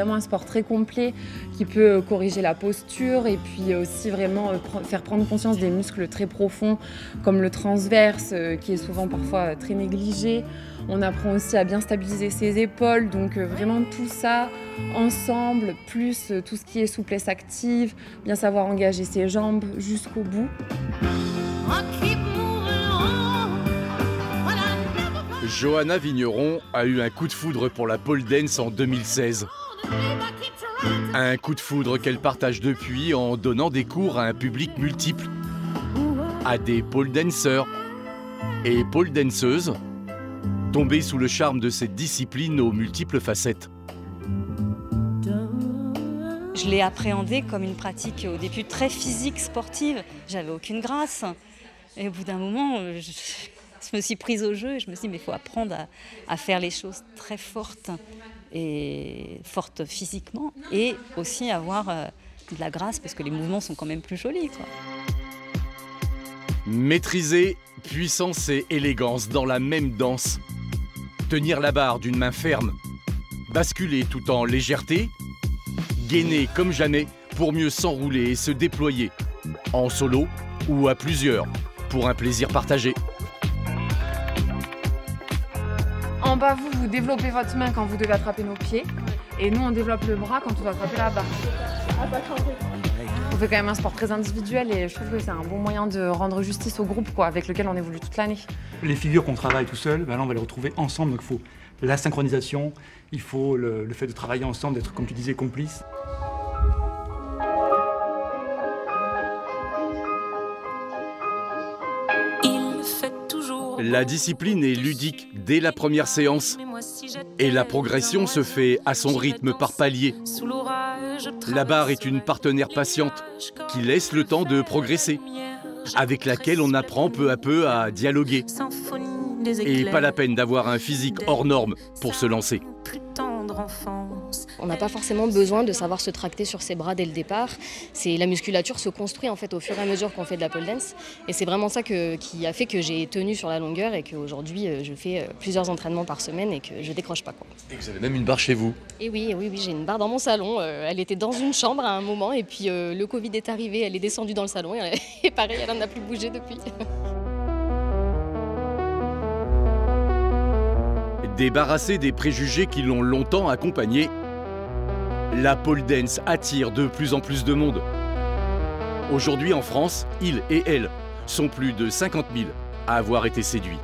vraiment un sport très complet qui peut corriger la posture et puis aussi vraiment faire prendre conscience des muscles très profonds comme le transverse qui est souvent parfois très négligé. On apprend aussi à bien stabiliser ses épaules, donc vraiment tout ça ensemble, plus tout ce qui est souplesse active, bien savoir engager ses jambes jusqu'au bout. Johanna Vigneron a eu un coup de foudre pour la pole dance en 2016. Un coup de foudre qu'elle partage depuis en donnant des cours à un public multiple, à des pole dancers et pole danseuses, tombés sous le charme de cette discipline aux multiples facettes. Je l'ai appréhendée comme une pratique au début très physique, sportive. J'avais aucune grâce. Et au bout d'un moment, je me suis prise au jeu et je me suis dit, mais il faut apprendre à faire les choses très fortes et fortes physiquement et aussi avoir de la grâce parce que les mouvements sont quand même plus jolis, quoi. Maîtriser puissance et élégance dans la même danse. Tenir la barre d'une main ferme. Basculer tout en légèreté. Gainer comme jamais pour mieux s'enrouler et se déployer. En solo ou à plusieurs pour un plaisir partagé. En bas, vous développez votre main quand vous devez attraper nos pieds. Et nous, on développe le bras quand on doit attraper la barre. On fait quand même un sport très individuel et je trouve que c'est un bon moyen de rendre justice au groupe avec lequel on évolue toute l'année. Les figures qu'on travaille tout seul, ben là, on va les retrouver ensemble. Donc il faut la synchronisation, il faut le fait de travailler ensemble, d'être, comme tu disais, complices. La discipline est ludique dès la première séance et la progression se fait à son rythme par palier. La barre est une partenaire patiente qui laisse le temps de progresser, avec laquelle on apprend peu à peu à dialoguer. Et pas la peine d'avoir un physique hors norme pour se lancer. On n'a pas forcément besoin de savoir se tracter sur ses bras dès le départ. La musculature se construit en fait au fur et à mesure qu'on fait de la pole dance. Et c'est vraiment ça qui a fait que j'ai tenu sur la longueur et qu'aujourd'hui je fais plusieurs entraînements par semaine et que je décroche pas, quoi. Et vous avez même une barre chez vous? Et oui, j'ai une barre dans mon salon. Elle était dans une chambre à un moment et puis le Covid est arrivé, elle est descendue dans le salon et pareil, elle n'en a plus bougé depuis. Débarrassée des préjugés qui l'ont longtemps accompagnée, la pole dance attire de plus en plus de monde. Aujourd'hui en France, ils et elles sont plus de 50 000 à avoir été séduits.